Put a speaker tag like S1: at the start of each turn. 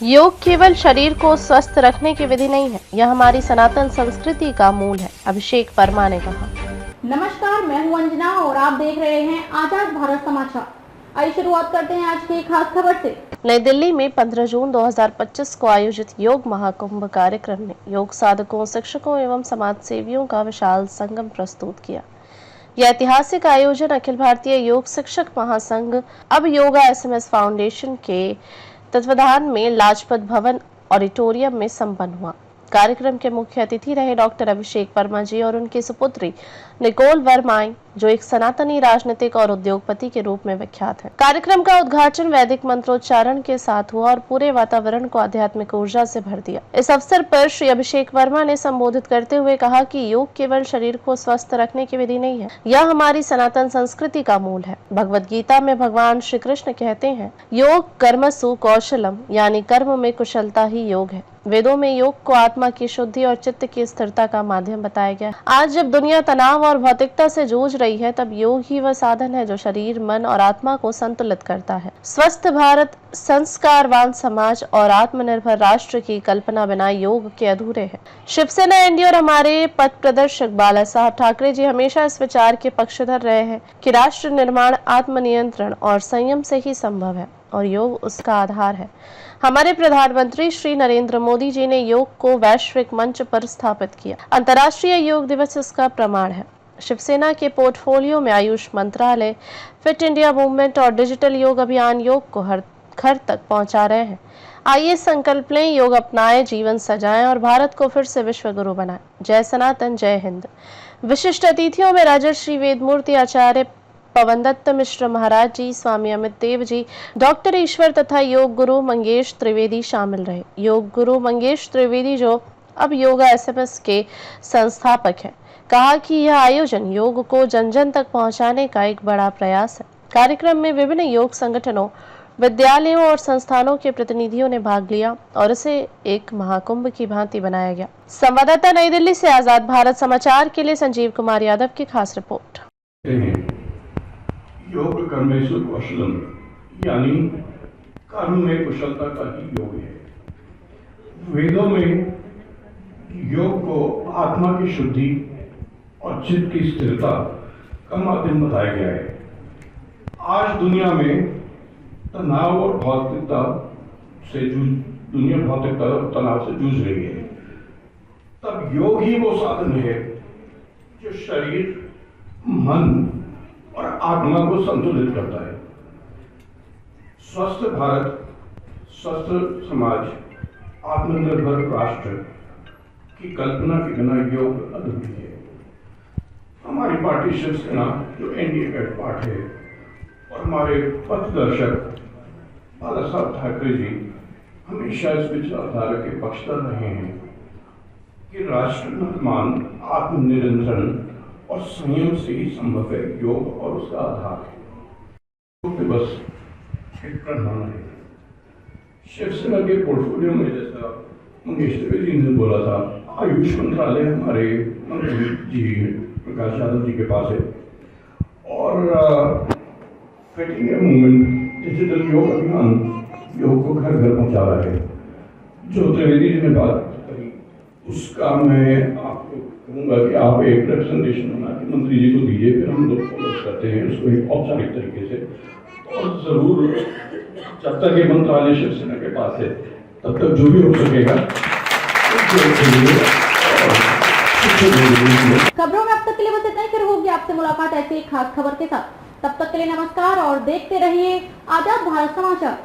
S1: योग केवल शरीर को स्वस्थ रखने की विधि नहीं है, यह हमारी सनातन संस्कृति का मूल है। अभिषेक वर्मा ने कहा।
S2: नमस्कार, मैं हूं अंजना और आप देख रहे हैं आजाद भारत समाचार। आइए शुरुआत करते हैं आज की खास खबर से।
S1: नई दिल्ली में 15 जून 2025 को आयोजित योग महाकुंभ कार्यक्रम ने योग साधकों, शिक्षकों एवं समाज सेवियों का विशाल संगम प्रस्तुत किया। यह ऐतिहासिक आयोजन अखिल भारतीय योग शिक्षक महासंघ अब योगा SMS फाउंडेशन के तत्वाधान में लाजपत भवन ऑडिटोरियम में संपन्न हुआ। कार्यक्रम के मुख्य अतिथि रहे डॉक्टर अभिषेक वर्मा जी और उनकी सुपुत्री निकोल वर्माएं, जो एक सनातनी राजनीतिक और उद्योगपति के रूप में विख्यात हैं। कार्यक्रम का उद्घाटन वैदिक मंत्रोच्चारण के साथ हुआ और पूरे वातावरण को आध्यात्मिक ऊर्जा से भर दिया। इस अवसर पर श्री अभिषेक वर्मा ने संबोधित करते हुए कहा कि योग केवल शरीर को स्वस्थ रखने की विधि नहीं है, यह हमारी सनातन संस्कृति का मूल है। भगवद गीता में भगवान श्री कृष्ण कहते हैं, योग कर्मसु कौशलम, यानी कर्म में कुशलता ही योग है। वेदों में योग को आत्मा की शुद्धि और चित्त की स्थिरता का माध्यम बताया गया। आज जब दुनिया तनाव और भौतिकता से जूझ रही है, तब योग ही वह साधन है जो शरीर, मन और आत्मा को संतुलित करता है। स्वस्थ भारत, संस्कारवान समाज और आत्मनिर्भर राष्ट्र की कल्पना बिना योग के अधूरे है। शिवसेना एनडीए और हमारे पथ प्रदर्शक बाला साहब ठाकरे जी हमेशा इस विचार के पक्षधर रहे हैं कि राष्ट्र निर्माण आत्मनियंत्रण और संयम से ही संभव है और योग उसका आधार है। हमारे प्रधानमंत्री श्री नरेंद्र मोदी जी ने योग को वैश्विक मंच पर स्थापित किया। अंतर्राष्ट्रीय योग दिवस इसका प्रमाण है। शिवसेना के पोर्टफोलियो में आयुष मंत्रालय, फिट इंडिया मूवमेंट और डिजिटल योग अभियान योग को हर घर तक पहुंचा रहे हैं। आइए संकल्प लें, योग अपनाएं, जीवन सजाएं और भारत को फिर से विश्व गुरु बनाएं। जय सनातन, जय हिंद। विशिष्ट अतिथियों में राजर्षि वेदमूर्ति आचार्य पवन दत्त मिश्र महाराज जी, स्वामी अमित देव जी, डॉक्टर ईश्वर तथा योग गुरु मंगेश त्रिवेदी शामिल रहे। योग गुरु मंगेश त्रिवेदी, जो अब योगा SMS के संस्थापक हैं, कहा कि यह आयोजन योग को जन जन तक पहुंचाने का एक बड़ा प्रयास है। कार्यक्रम में विभिन्न योग संगठनों, विद्यालयों और संस्थानों के प्रतिनिधियों ने भाग लिया और इसे एक महाकुंभ की भांति बनाया गया। संवाददाता नई दिल्ली से आजाद भारत समाचार के लिए संजीव कुमार यादव की खास रिपोर्ट।
S3: योग कर्मेषु कौशलम, यानी कर्म में कुशलता का ही योग है। वेदों में योग को आत्मा की शुद्धि और चित्त की स्थिरता का माध्यम बताया गया है। आज दुनिया में तनाव और भौतिकता से दुनिया भौतिकता और तनाव से जूझ रही है, तब योग ही वो साधन है जो शरीर, मन और आत्मा को संतुलित करता है। स्वस्थ भारत, स्वस्थ समाज, आत्मनिर्भर राष्ट्र की कल्पना के बिना योग अधूरी है। हमारी पार्टी शिवसेना, जो एनडीए का पार्ट है, और हमारे पथदर्शक बाला साहब ठाकरे जी हमेशा इस विचारधारा के पक्षधर रहे हैं कि राष्ट्र निर्माण आत्मनियंत्रण और संयम से ही संभव है। योग और उसका आधार है। योग बस एक प्रमाण है। शिवसेना के पोर्टफोलियो में, जैसा मंगेश त्रिवेदी ने बोला था, आयुष मंत्रालय हमारे मंत्री जी प्रकाश यादव जी के पास है और फिट इंडिया मूवमेंट डिजिटल योग अभियान योग को घर घर पहुंचा रहा है। जो त्रिवेदी जी ने बात करी, उसका मैं आपको कहूँगा कि आप एक प्रेजेंटेशन बना के मंत्री जी को दीजिए, फिर हम लोग फॉलो करते हैं उसको एक औपचारिक तरीके से। और जरूर जब तक ये मंत्रालय शिवसेना के पास है, तब तक जो भी हो सकेगा।
S2: खबरों में अब तक के लिए बस इतना ही। फिर होगी आपसे मुलाकात ऐसी एक खास खबर के साथ। तब तक के लिए नमस्कार और देखते रहिए आजाद भारत समाचार।